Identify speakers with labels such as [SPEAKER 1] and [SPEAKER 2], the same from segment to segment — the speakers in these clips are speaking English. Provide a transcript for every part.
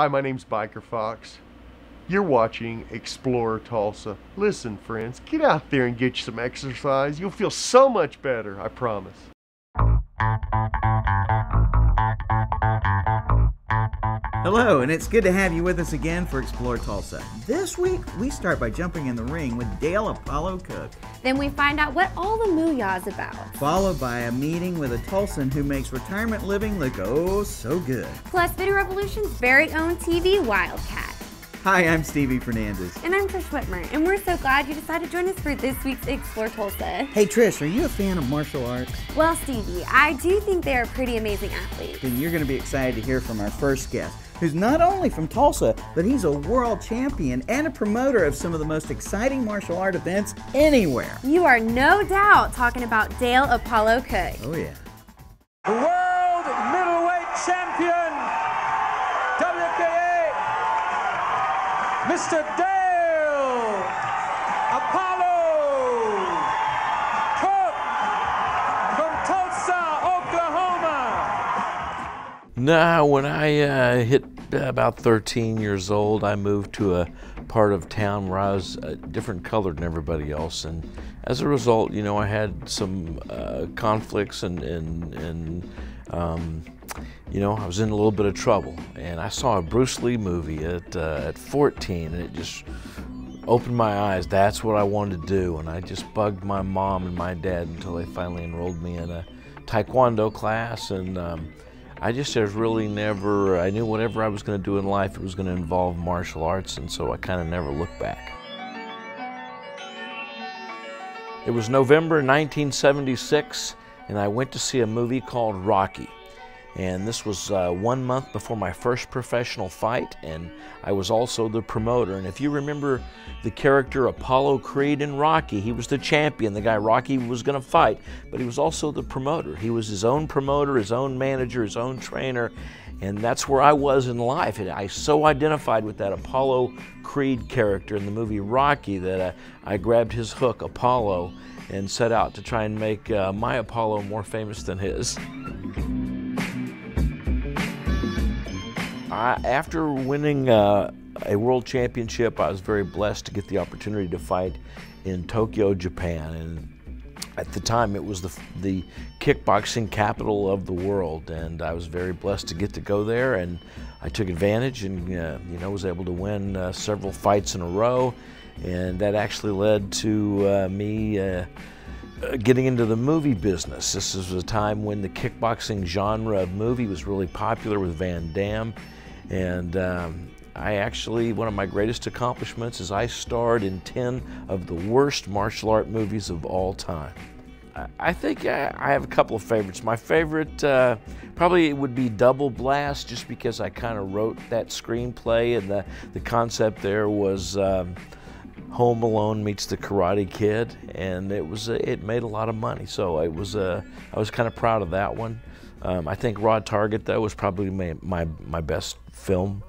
[SPEAKER 1] Hi, my name's Biker Fox. You're watching Explore Tulsa. Listen, friends, get out there and get you some exercise. You'll feel so much better, I promise.
[SPEAKER 2] Hello, and it's good to have you with us again for Explore Tulsa. This week, we start by jumping in the ring with Dale Apollo Cook.
[SPEAKER 3] Then we find out what all the Mooyah is about.
[SPEAKER 2] Followed by a meeting with a Tulsan who makes retirement living look oh so good.
[SPEAKER 3] Plus Video Revolution's very own TV Wildcat.
[SPEAKER 2] Hi, I'm Stevie Fernandez.
[SPEAKER 3] And I'm Trish Whitmer, and we're so glad you decided to join us for this week's Explore Tulsa.
[SPEAKER 2] Hey Trish, are you a fan of martial arts?
[SPEAKER 3] Well, Stevie, I do think they are pretty amazing athletes.
[SPEAKER 2] Then you're going to be excited to hear from our first guest, who's not only from Tulsa, but he's a world champion and a promoter of some of the most exciting martial art events anywhere.
[SPEAKER 3] You are no doubt talking about Dale Apollo Cook.
[SPEAKER 2] Oh yeah.
[SPEAKER 4] The world middleweight champion, WKA, Mr. Dale Apollo Cook from Tulsa, Oklahoma.
[SPEAKER 5] Now, when I hit about 13 years old, I moved to a part of town where I was different colored than everybody else, and as a result, you know, I had some conflicts and you know, I was in a little bit of trouble. And I saw a Bruce Lee movie at 14, and it just opened my eyes. That's what I wanted to do, and I just bugged my mom and my dad until they finally enrolled me in a Taekwondo class, and I just really never, I knew whatever I was going to do in life, it was going to involve martial arts, and so I kind of never looked back. It was November 1976, and I went to see a movie called Rocky. And this was 1 month before my first professional fight, and I was also the promoter. And if you remember the character Apollo Creed in Rocky, he was the champion, the guy Rocky was going to fight, but he was also the promoter. He was his own promoter, his own manager, his own trainer, and that's where I was in life. And I so identified with that Apollo Creed character in the movie Rocky that I grabbed his hook, Apollo, and set out to try and make my Apollo more famous than his. After winning a world championship, I was very blessed to get the opportunity to fight in Tokyo, Japan. And at the time, it was the kickboxing capital of the world, and I was very blessed to get to go there. And I took advantage, and you know, was able to win several fights in a row, and that actually led to me getting into the movie business. This was a time when the kickboxing genre of movie was really popular with Van Damme. And I actually, one of my greatest accomplishments is I starred in 10 of the worst martial art movies of all time. I think I have a couple of favorites. My favorite probably would be Double Blast, just because I kind of wrote that screenplay, and the concept there was Home Alone meets the Karate Kid, and it made a lot of money. So I was kind of proud of that one. I think Raw Target, though, was probably my best film,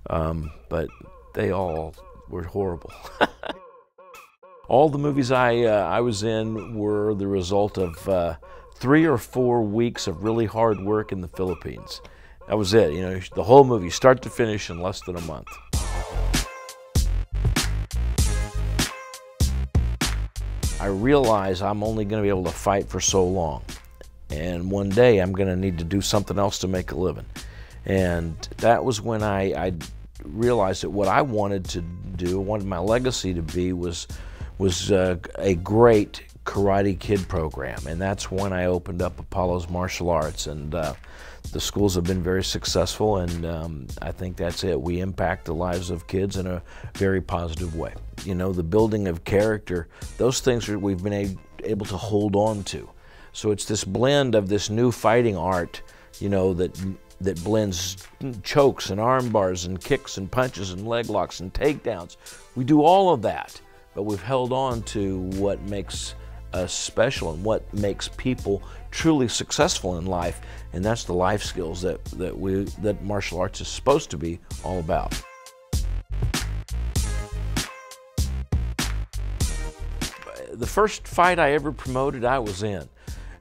[SPEAKER 5] but they all were horrible. All the movies I was in were the result of 3 or 4 weeks of really hard work in the Philippines. That was it, you know, the whole movie, start to finish, in less than a month. I realize I'm only going to be able to fight for so long. And one day I'm going to need to do something else to make a living. And that was when I realized that what I wanted to do, wanted my legacy to be, was a great Karate Kid program. And that's when I opened up Apollo's Martial Arts. And the schools have been very successful, and I think that's it. We impact the lives of kids in a very positive way. You know, the building of character, those things we've been able to hold on to. So it's this blend of this new fighting art, you know, that blends chokes and arm bars and kicks and punches and leg locks and takedowns. We do all of that, but we've held on to what makes us special and what makes people truly successful in life, and that's the life skills that martial arts is supposed to be all about. The first fight I ever promoted, I was in.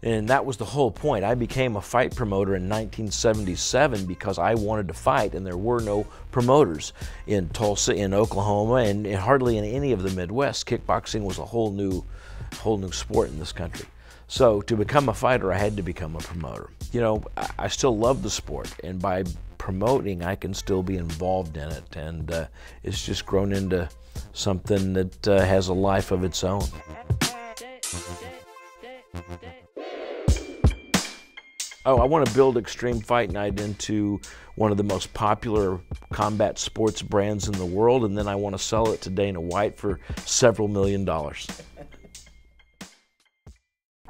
[SPEAKER 5] And that was the whole point. I became a fight promoter in 1977 because I wanted to fight, and there were no promoters in Tulsa, in Oklahoma, and hardly in any of the Midwest. Kickboxing was a whole new sport in this country. So to become a fighter, I had to become a promoter. You know, I still love the sport, and by promoting, I can still be involved in it, and it's just grown into something that has a life of its own. Oh, I want to build Extreme Fight Night into one of the most popular combat sports brands in the world, and then I want to sell it to Dana White for several $1 million.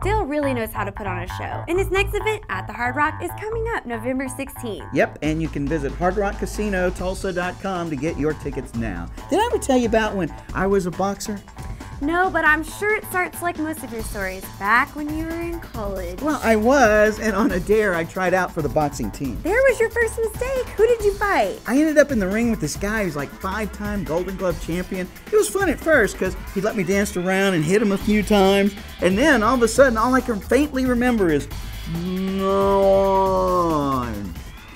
[SPEAKER 3] Dale really knows how to put on a show, and his next event at the Hard Rock is coming up November 16th.
[SPEAKER 2] Yep, and you can visit HardRockCasinoTulsa.com to get your tickets now. Did I ever tell you about when I was a boxer?
[SPEAKER 3] No, but I'm sure it starts like most of your stories, back when you were in college.
[SPEAKER 2] Well, I was, and on a dare, I tried out for the boxing team.
[SPEAKER 3] There was your first mistake. Who did you fight?
[SPEAKER 2] I ended up in the ring with this guy who's like 5-time Golden Glove champion. It was fun at first because he let me dance around and hit him a few times, and then all of a sudden, all I can faintly remember is,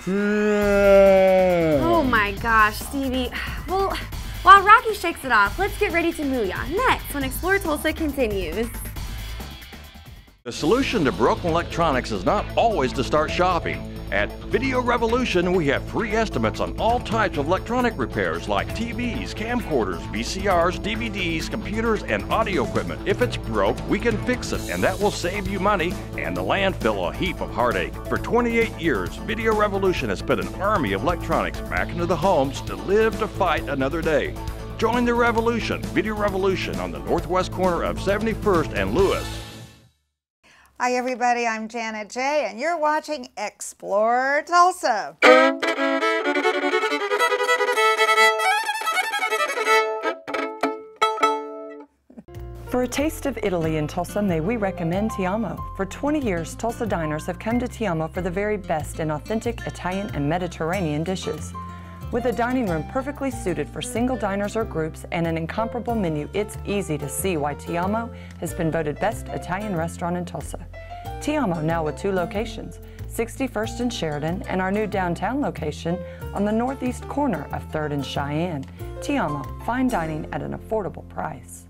[SPEAKER 3] oh my gosh, Stevie. Well, while Rocky shakes it off, let's get ready to Mooyah next when Explore Tulsa continues.
[SPEAKER 6] The solution to broken electronics is not always to start shopping. At Video Revolution, we have free estimates on all types of electronic repairs like TVs, camcorders, VCRs, DVDs, computers, and audio equipment. If it's broke, we can fix it, and that will save you money and the landfill a heap of heartache. For 28 years, Video Revolution has put an army of electronics back into the homes to live to fight another day. Join the revolution, Video Revolution, on the northwest corner of 71st and Lewis.
[SPEAKER 7] Hi everybody, I'm Janet J, and you're watching Explore Tulsa.
[SPEAKER 8] For a taste of Italy in Tulsa, may we recommend Ti Amo. For 20 years, Tulsa diners have come to Ti Amo for the very best in authentic Italian and Mediterranean dishes. With a dining room perfectly suited for single diners or groups and an incomparable menu, it's easy to see why Ti Amo has been voted best Italian restaurant in Tulsa. Ti Amo now with 2 locations, 61st and Sheridan, and our new downtown location on the northeast corner of 3rd and Cheyenne. Ti Amo, fine dining at an affordable price.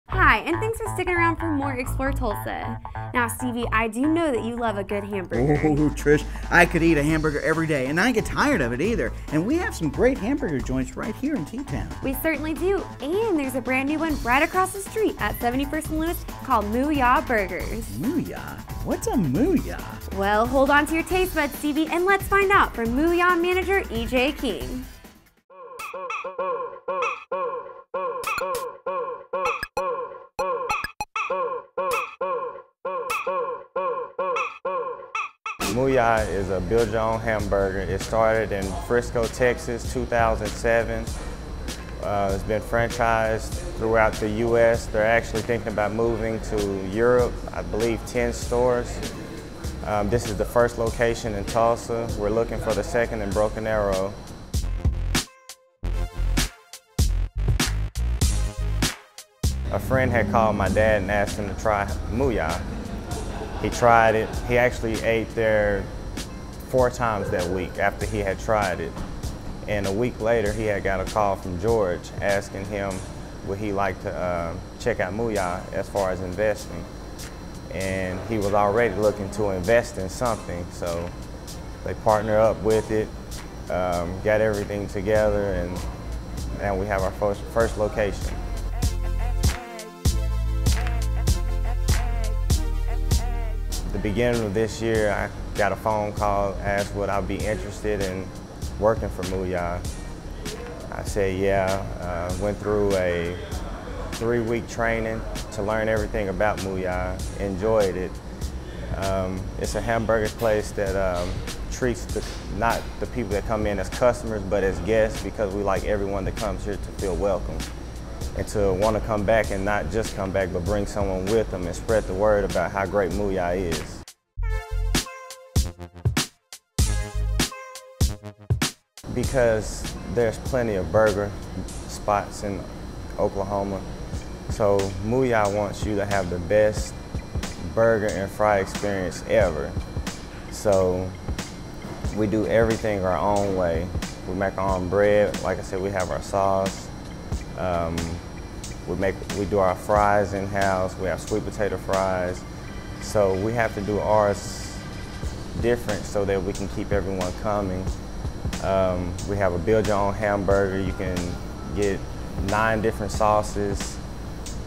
[SPEAKER 3] Hi, and thanks for sticking around for more Explore Tulsa. Now, Stevie, I do know that you love a good hamburger.
[SPEAKER 2] Oh, Trish, I could eat a hamburger every day, and I don't get tired of it either. And we have some great hamburger joints right here in T-Town.
[SPEAKER 3] We certainly do, and there's a brand new one right across the street at 71st and Lewis called Mooyah Burgers.
[SPEAKER 2] Mooyah? What's a Mooyah?
[SPEAKER 3] Well, hold on to your taste buds, Stevie, and let's find out from Mooyah manager E.J. King.
[SPEAKER 9] Mooyah is a build-your-own hamburger. It started in Frisco, Texas, 2007. It's been franchised throughout the U.S. They're actually thinking about moving to Europe, I believe 10 stores. This is the first location in Tulsa. We're looking for the second in Broken Arrow. A friend had called my dad and asked him to try Mooyah. He tried it. He actually ate there 4 times that week after he had tried it. And a week later, he had got a call from George asking him would he like to check out Mooyah as far as investing. And he was already looking to invest in something, so they partnered up with it, got everything together, and now we have our first location. The beginning of this year, I got a phone call, asked would I be interested in working for Mooyah. I said yeah, went through a 3-week training to learn everything about Mooyah, enjoyed it. It's a hamburger place that treats not the people that come in as customers, but as guests, because we like everyone that comes here to feel welcome and to want to come back, and not just come back, but bring someone with them and spread the word about how great Mooyah is. Because there's plenty of burger spots in Oklahoma, so Mooyah wants you to have the best burger and fry experience ever. So we do everything our own way. We make our own bread. Like I said, we have our sauce. We do our fries in-house. We have sweet potato fries. So we have to do ours different so that we can keep everyone coming. We have a build your own hamburger. You can get 9 different sauces,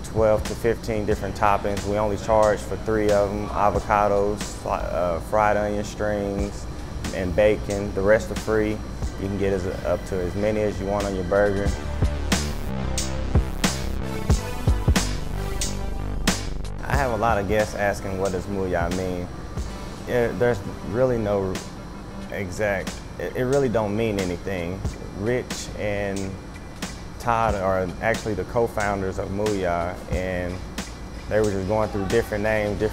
[SPEAKER 9] 12 to 15 different toppings. We only charge for 3 of them: avocados, fried onion strings, and bacon. The rest are free. You can get up to as many as you want on your burger. I have a lot of guests asking, what does Mooyah mean? There's really no exact, it really don't mean anything. Rich and Todd are actually the co-founders of Mooyah, and they were just going through different names, and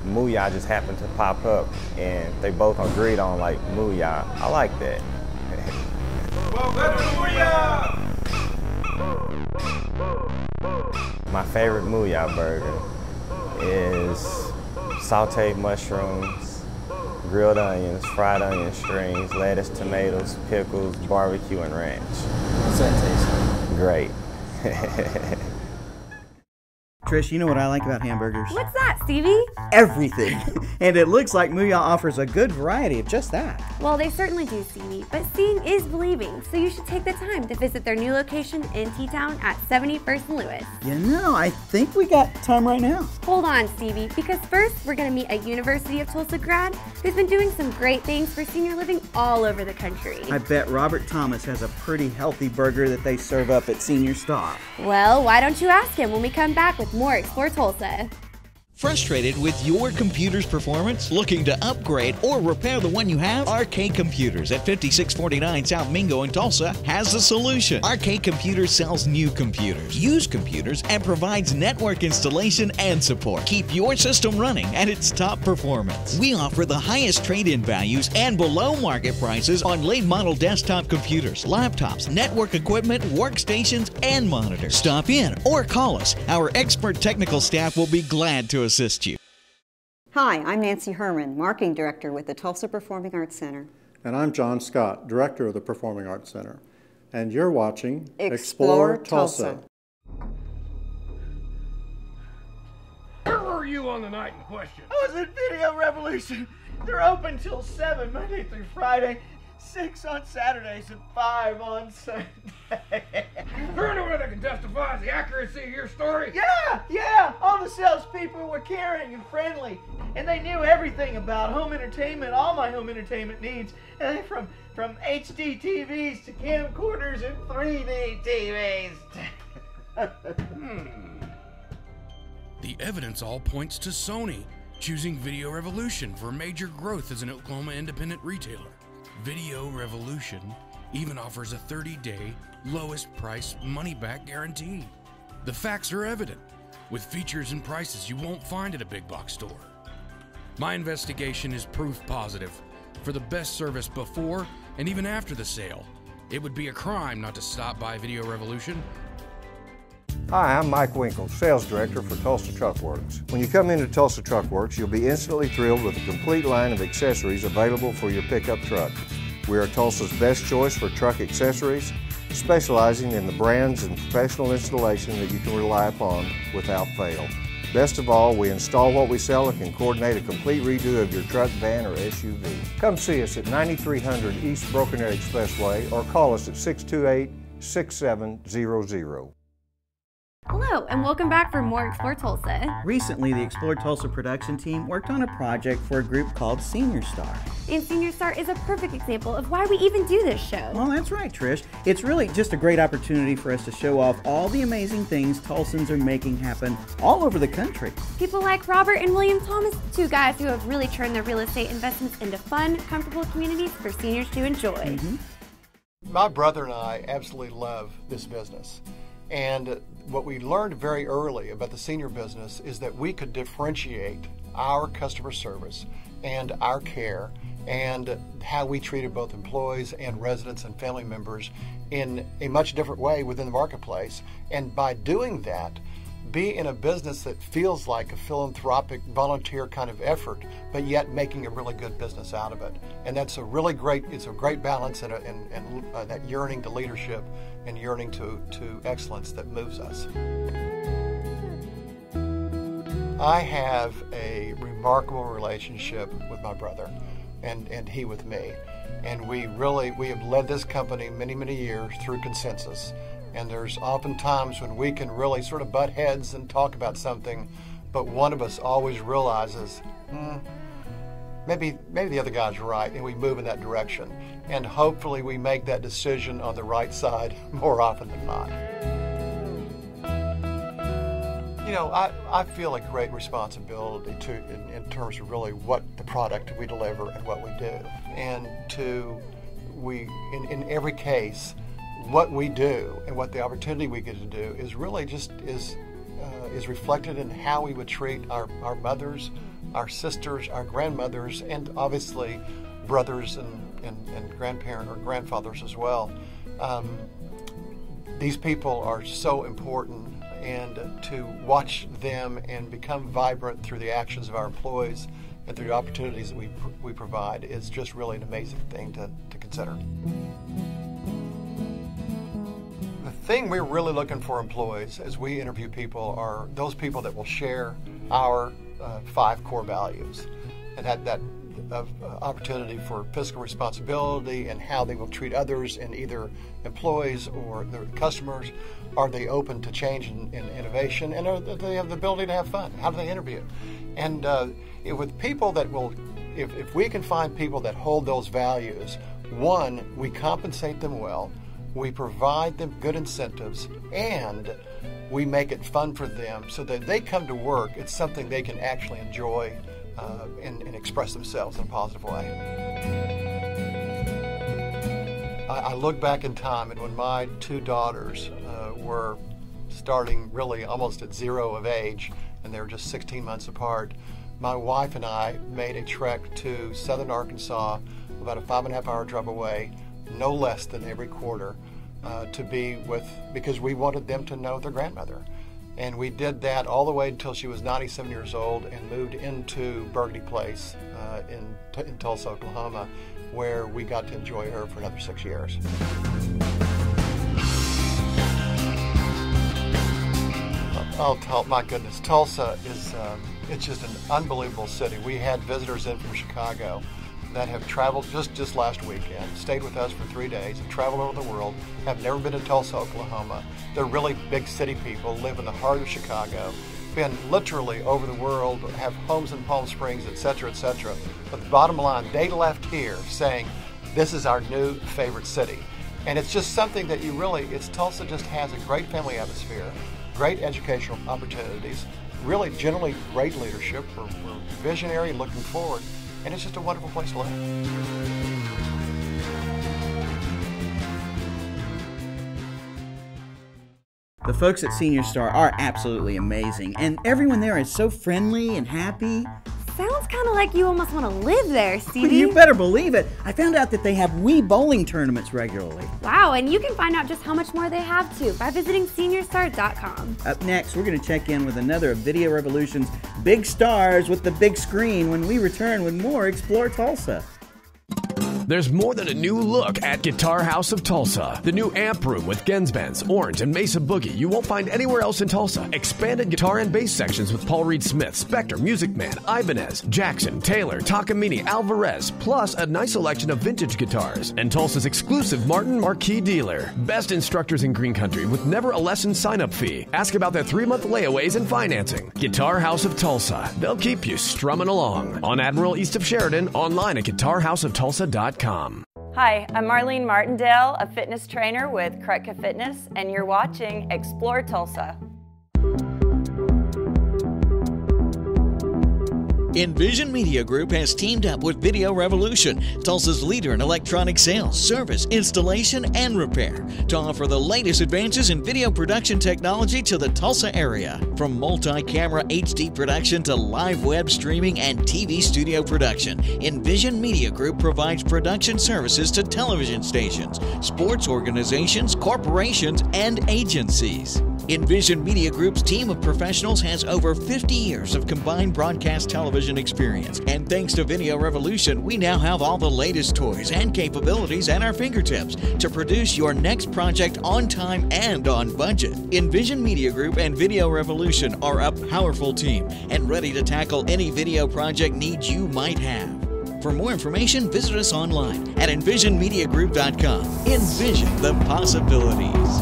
[SPEAKER 9] Mooyah just happened to pop up, and they both agreed on like Mooyah. I like that.
[SPEAKER 4] Welcome to Mooyah!
[SPEAKER 9] My favorite Mooyah burger is sauteed mushrooms, grilled onions, fried onion strings, lettuce, tomatoes, pickles, barbecue, and ranch.
[SPEAKER 2] What's that taste like?
[SPEAKER 9] Great.
[SPEAKER 2] Trish, you know what I like about hamburgers?
[SPEAKER 3] What's that, Stevie?
[SPEAKER 2] Everything. And it looks like Mooyah offers a good variety of just that.
[SPEAKER 3] Well, they certainly do, Stevie, but seeing is believing, so you should take the time to visit their new location in T-Town at 71st and Lewis.
[SPEAKER 2] You know, I think we got time right now.
[SPEAKER 3] Hold on, Stevie, because first we're going to meet a University of Tulsa grad who's been doing some great things for senior living all over the country.
[SPEAKER 2] I bet Robert Thomas has a pretty healthy burger that they serve up at Senior Star.
[SPEAKER 3] Well, why don't you ask him when we come back with more Explore Tulsa.
[SPEAKER 10] Frustrated with your computer's performance? Looking to upgrade or repair the one you have? Arcade Computers at 5649 South Mingo in Tulsa has the solution. Arcade Computers sells new computers, used computers, and provides network installation and support. Keep your system running at its top performance. We offer the highest trade-in values and below market prices on late model desktop computers, laptops, network equipment, workstations, and monitors. Stop in or call us. Our expert technical staff will be glad to assist you.
[SPEAKER 11] Hi, I'm Nancy Herman, Marketing Director with the Tulsa Performing Arts Center.
[SPEAKER 12] And I'm John Scott, Director of the Performing Arts Center. And you're watching
[SPEAKER 11] Explore Tulsa.
[SPEAKER 4] Where were you on the night in question?
[SPEAKER 2] I was at Video Revolution. They're open till 7 Monday through Friday, 6 on Saturdays, and 5 on Sunday.
[SPEAKER 4] There anyone that can testify to the accuracy of your story?
[SPEAKER 2] Yeah. All the salespeople were caring and friendly, and they knew everything about home entertainment, all my home entertainment needs, and from HD TVs to camcorders and 3D TVs.
[SPEAKER 13] The evidence all points to Sony choosing Video Revolution for major growth as an Oklahoma independent retailer. Video Revolution even offers a 30-day lowest price money-back guarantee. The facts are evident, with features and prices you won't find at a big box store. My investigation is proof positive for the best service before and even after the sale. It would be a crime not to stop by Video Revolution.
[SPEAKER 14] Hi, I'm Mike Winkle, Sales Director for Tulsa Truck Works. When you come into Tulsa Truck Works, you'll be instantly thrilled with a complete line of accessories available for your pickup truck. We are Tulsa's best choice for truck accessories, specializing in the brands and professional installation that you can rely upon without fail. Best of all, we install what we sell and can coordinate a complete redo of your truck, van, or SUV. Come see us at 9300 East Broken Arrow Expressway or call us at 628-6700.
[SPEAKER 3] Hello, and welcome back for more Explore Tulsa.
[SPEAKER 2] Recently, the Explore Tulsa production team worked on a project for a group called Senior Star.
[SPEAKER 3] And Senior Star is a perfect example of why we even do this show.
[SPEAKER 2] Well, that's right, Trish. It's really just a great opportunity for us to show off all the amazing things Tulsans are making happen all over the country.
[SPEAKER 3] People like Robert and William Thomas, 2 guys who have really turned their real estate investments into fun, comfortable communities for seniors to enjoy.
[SPEAKER 15] My brother and I absolutely love this business. And what we learned very early about the senior business is that we could differentiate our customer service and our care and how we treated both employees and residents and family members in a much different way within the marketplace. And by doing that, be in a business that feels like a philanthropic, volunteer kind of effort, but yet making a really good business out of it. And that's a really great, it's a great balance and that yearning to leadership and yearning to excellence that moves us. I have a remarkable relationship with my brother and he with me. And we have led this company many, many years through consensus. And there's often times when we can really sort of butt heads and talk about something, but one of us always realizes, maybe the other guy's right, and we move in that direction. And hopefully we make that decision on the right side more often than not. You know, I feel a great responsibility in terms of really what the product we deliver and what we do. And in every case, what we do and what the opportunity we get to do is really just is reflected in how we would treat our mothers, our sisters, our grandmothers, and obviously brothers and grandparents or grandfathers as well. These people are so important, and to watch them and become vibrant through the actions of our employees and through the opportunities that we provide is just really an amazing thing to consider. The thing we're really looking for employees as we interview people are those people that will share our 5 core values, and that opportunity for fiscal responsibility and how they will treat others and either employees or their customers. Are they open to change and innovation, and do they have the ability to have fun? How do they interview? And with people that will, if we can find people that hold those values, one, we compensate them well, we provide them good incentives, and we make it fun for them so that they come to work, it's something they can actually enjoy and express themselves in a positive way. I look back in time, and when my 2 daughters were starting really almost at 0 of age, and they were just 16 months apart, my wife and I made a trek to southern Arkansas, about a 5.5-hour drive away, no less than every quarter, to be with, because we wanted them to know their grandmother. And we did that all the way until she was 97 years old and moved into Burgundy Place in Tulsa, Oklahoma, where we got to enjoy her for another 6 years. Oh, my goodness. Tulsa is, it's just an unbelievable city. We had visitors in from Chicago that have traveled just last weekend, stayed with us for 3 days, have traveled over the world, have never been to Tulsa, Oklahoma. They're really big city people, live in the heart of Chicago, been literally over the world, have homes in Palm Springs, etc., etc. But the bottom line, they left here saying, this is our new favorite city. And it's just something that Tulsa just has a great family atmosphere, great educational opportunities, really generally great leadership. We're visionary, looking forward, and it's just a wonderful place to live.
[SPEAKER 16] The folks at Senior Star are absolutely amazing, and everyone there is so friendly and happy.
[SPEAKER 3] Sounds kind of like you almost want to live there, Stevie.
[SPEAKER 16] You better believe it. I found out that they have Wii bowling tournaments regularly.
[SPEAKER 3] Wow, and you can find out just how much more they have too by visiting seniorstar.com.
[SPEAKER 16] Up next, we're going to check in with another of Video Revolution's big stars with the big screen when we return with more Explore Tulsa.
[SPEAKER 17] There's more than a new look at Guitar House of Tulsa. The new amp room with Gensbenz, Orange, and Mesa Boogie you won't find anywhere else in Tulsa. Expanded guitar and bass sections with Paul Reed Smith, Spector, Music Man, Ibanez, Jackson, Taylor, Takamine, Alvarez, plus a nice selection of vintage guitars. And Tulsa's exclusive Martin Marquis dealer. Best instructors in Green Country with never a lesson sign-up fee. Ask about their 3-month layaways and financing. Guitar House of Tulsa. They'll keep you strumming along. On Admiral east of Sheridan, online at guitarhouseoftulsa.com.
[SPEAKER 18] Hi, I'm Marlene Martindale, a fitness trainer with Kretka Fitness, and you're watching Explore Tulsa.
[SPEAKER 10] Envision Media Group has teamed up with Video Revolution, Tulsa's leader in electronic sales, service, installation, and repair, to offer the latest advances in video production technology to the Tulsa area. From multi-camera HD production to live web streaming and TV studio production, Envision Media Group provides production services to television stations, sports organizations, corporations, and agencies. Envision Media Group's team of professionals has over 50 years of combined broadcast television experience. And thanks to Video Revolution, we now have all the latest toys and capabilities at our fingertips to produce your next project on time and on budget. Envision Media Group and Video Revolution are a powerful team and ready to tackle any video project needs you might have. For more information, visit us online at envisionmediagroup.com. Envision the possibilities.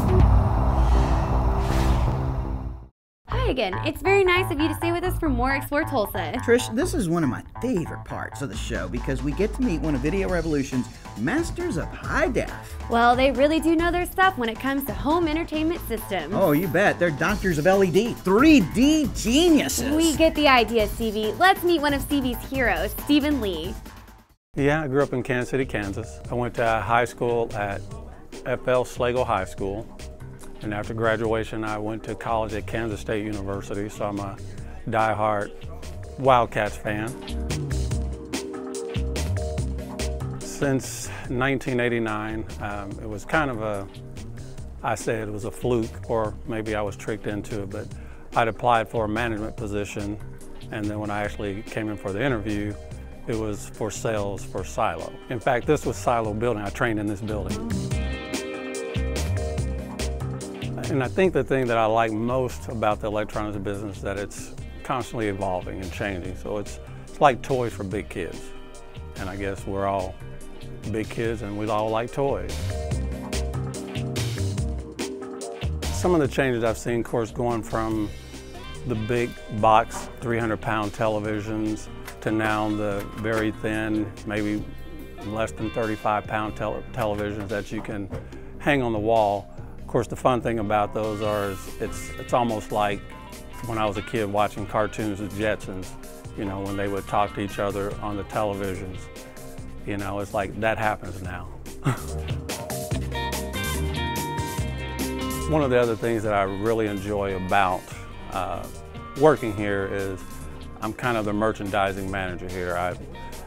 [SPEAKER 3] Hi again. It's very nice of you to stay with us for more Explore Tulsa.
[SPEAKER 16] Trish, this is one of my favorite parts of the show because we get to meet one of Video Revolution's masters of high def.
[SPEAKER 3] Well, they really do know their stuff when it comes to home entertainment systems.
[SPEAKER 16] Oh, you bet. They're doctors of LED, 3D geniuses.
[SPEAKER 3] We get the idea, Stevie. Let's meet one of Stevie's heroes, Stephen Lee.
[SPEAKER 19] Yeah, I grew up in Kansas City, Kansas. I went to high school at FL Slagle High School. And after graduation, I went to college at Kansas State University, so I'm a diehard Wildcats fan. Since 1989, it was kind of I say it was a fluke, or maybe I was tricked into it, but I'd applied for a management position, and then when I actually came in for the interview, it was for sales for Silo. In fact, this was Silo building. I trained in this building. And I think the thing that I like most about the electronics business is that it's constantly evolving and changing. So it's like toys for big kids. And I guess we're all big kids and we all like toys. Some of the changes I've seen, of course, going from the big box 300-pound televisions to now the very thin, maybe less than 35-pound televisions that you can hang on the wall. Of course, the fun thing about those is it's almost like when I was a kid watching cartoons with Jetsons, you know, when they would talk to each other on the televisions. You know, it's like that happens now. One of the other things that I really enjoy about working here is I'm kind of the merchandising manager here. I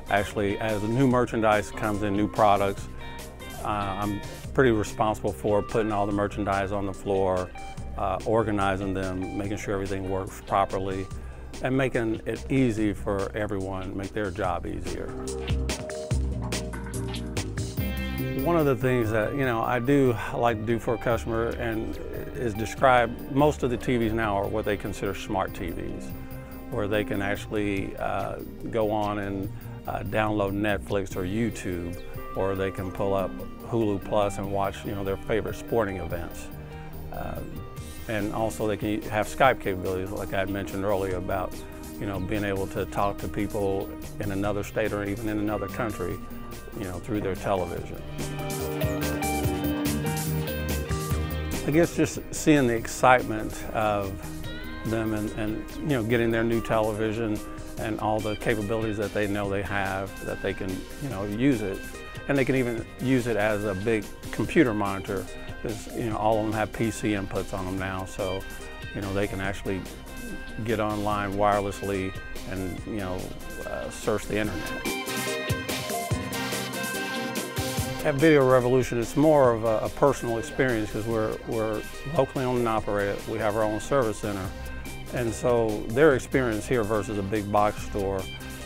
[SPEAKER 19] actually, as new merchandise comes in, new products, I'm pretty responsible for putting all the merchandise on the floor, organizing them, making sure everything works properly, and making it easy for everyone, make their job easier. One of the things that I like to do for a customer and is describe most of the TVs now are what they consider smart TVs, where they can actually go on and download Netflix or YouTube, or they can pull up Hulu Plus and watch their favorite sporting events. And also they can have Skype capabilities, like I had mentioned earlier about being able to talk to people in another state or even in another country through their television. I guess just seeing the excitement of them and getting their new television and all the capabilities that they know they have, that they can use it. And they can even use it as a big computer monitor, because all of them have PC inputs on them now, so they can actually get online wirelessly and search the internet. At Video Revolution, it's more of a personal experience because we're locally owned and operated. We have our own service center, and so their experience here versus a big box store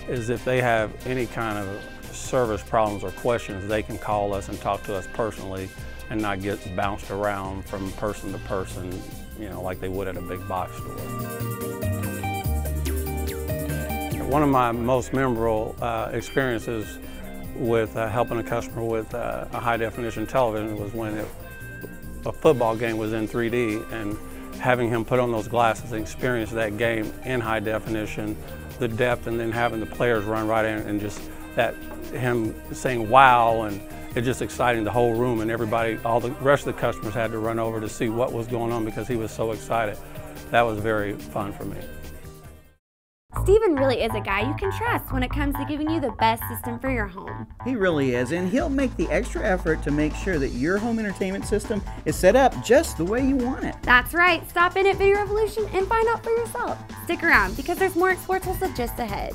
[SPEAKER 19] is if they have any kind of service problems or questions, they can call us and talk to us personally and not get bounced around from person to person, like they would at a big box store. One of my most memorable experiences with helping a customer with a high-definition television was when a football game was in 3D, and having him put on those glasses and experience that game in high definition, the depth, and then having the players run right in and just him saying wow, and it's just exciting, the whole room, and everybody, all the rest of the customers had to run over to see what was going on because he was so excited. That was very fun for me.
[SPEAKER 3] Stephen really is a guy you can trust when it comes to giving you the best system for your home.
[SPEAKER 16] He really is, and he'll make the extra effort to make sure that your home entertainment system is set up just the way you want it.
[SPEAKER 3] That's right. Stop in at Video Revolution and find out for yourself. Stick around because there's more Explore Tulsa just ahead.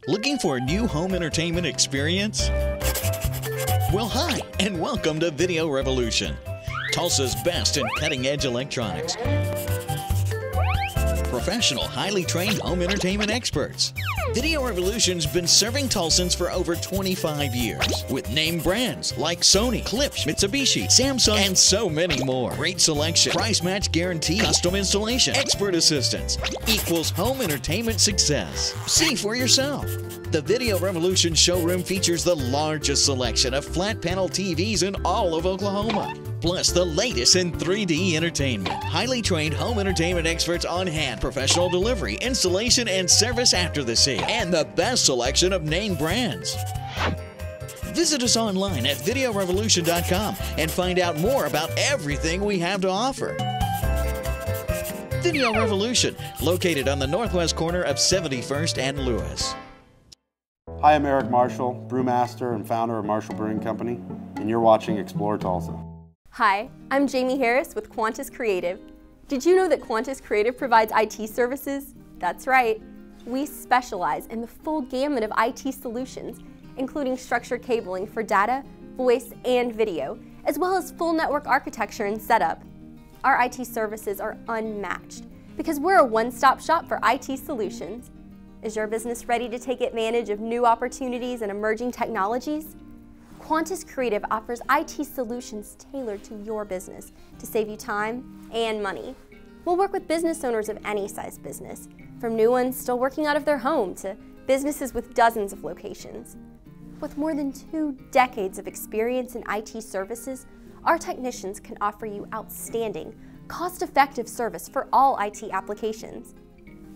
[SPEAKER 10] Looking for a new home entertainment experience? Well, hi, and welcome to Video Revolution. Tulsa's best in cutting-edge electronics. Professional, highly trained home entertainment experts. Video Revolution's been serving Tulsans for over 25 years with name brands like Sony, Klipsch, Mitsubishi, Samsung, and so many more. Great selection, price match guarantee, custom installation, expert assistance equals home entertainment success. See for yourself. The Video Revolution showroom features the largest selection of flat panel TVs in all of Oklahoma. Plus the latest in 3D entertainment. Highly trained home entertainment experts on hand. Professional delivery, installation, and service after the sale. And the best selection of name brands. Visit us online at videorevolution.com and find out more about everything we have to offer. Video Revolution, located on the northwest corner of 71st and Lewis.
[SPEAKER 20] Hi, I'm Eric Marshall, brewmaster and founder of Marshall Brewing Company, and you're watching Explore Tulsa.
[SPEAKER 21] Hi, I'm Jamie Harris with Quantus Creative. Did you know that Quantus Creative provides IT services? That's right. We specialize in the full gamut of IT solutions, including structured cabling for data, voice, and video, as well as full network architecture and setup. Our IT services are unmatched because we're a one-stop shop for IT solutions. Is your business ready to take advantage of new opportunities and emerging technologies? Quantus Creative offers IT solutions tailored to your business to save you time and money. We'll work with business owners of any size business, from new ones still working out of their home to businesses with dozens of locations. With more than 2 decades of experience in IT services, our technicians can offer you outstanding, cost-effective service for all IT applications.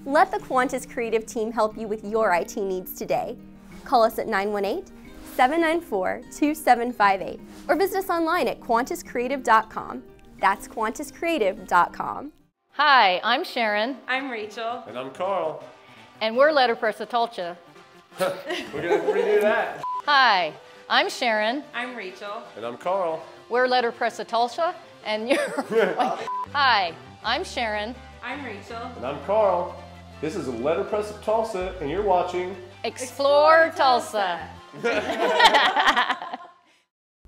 [SPEAKER 21] Let the Quantus Creative team help you with your IT needs today. Call us at 918-794-2758 or visit us online at quantuscreative.com. That's quantuscreative.com.
[SPEAKER 22] Hi, I'm Sharon.
[SPEAKER 23] I'm Rachel.
[SPEAKER 24] And I'm Carl.
[SPEAKER 22] And we're Letterpress of Tulsa.
[SPEAKER 24] We're going to have to redo that.
[SPEAKER 22] Hi, I'm Sharon.
[SPEAKER 23] I'm Rachel.
[SPEAKER 24] And I'm Carl.
[SPEAKER 22] We're Letterpress of Tulsa, and you're... Hi, I'm Sharon.
[SPEAKER 23] I'm Rachel.
[SPEAKER 24] And I'm Carl. This is a Letterpress of Tulsa, and you're watching...
[SPEAKER 22] Explore Tulsa.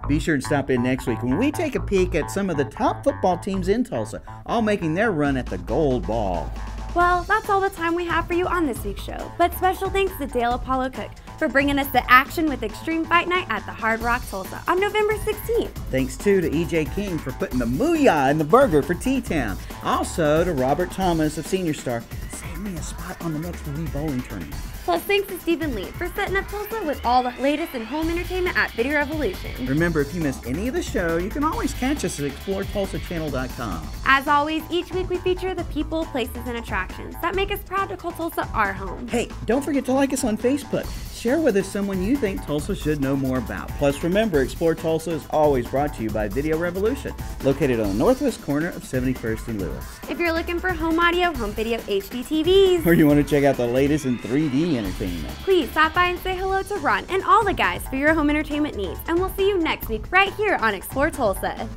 [SPEAKER 16] Be sure to stop in next week when we take a peek at some of the top football teams in Tulsa, all making their run at the Gold Ball.
[SPEAKER 3] Well, that's all the time we have for you on this week's show, but special thanks to Dale Apollo Cook for bringing us the action with Extreme Fight Night at the Hard Rock Tulsa on November 16th.
[SPEAKER 16] Thanks too to EJ King for putting the Mooyah in the burger for T-Town. Also to Robert Thomas of Senior Star, saving me a spot on the next Wii bowling tournament.
[SPEAKER 3] Plus thanks to Stephen Lee for setting up Tulsa with all the latest in home entertainment at Video Revolution.
[SPEAKER 16] Remember, if you missed any of the show, you can always catch us at ExploreTulsaChannel.com.
[SPEAKER 3] As always, each week we feature the people, places, and attractions that make us proud to call Tulsa our home.
[SPEAKER 16] Hey, don't forget to like us on Facebook. Share with us someone you think Tulsa should know more about. Plus, remember, Explore Tulsa is always brought to you by Video Revolution, located on the northwest corner of 71st and Lewis.
[SPEAKER 3] If you're looking for home audio, home video, HD TVs,
[SPEAKER 16] or you want to check out the latest in 3D entertainment,
[SPEAKER 3] please stop by and say hello to Ron and all the guys for your home entertainment needs. And we'll see you next week right here on Explore Tulsa.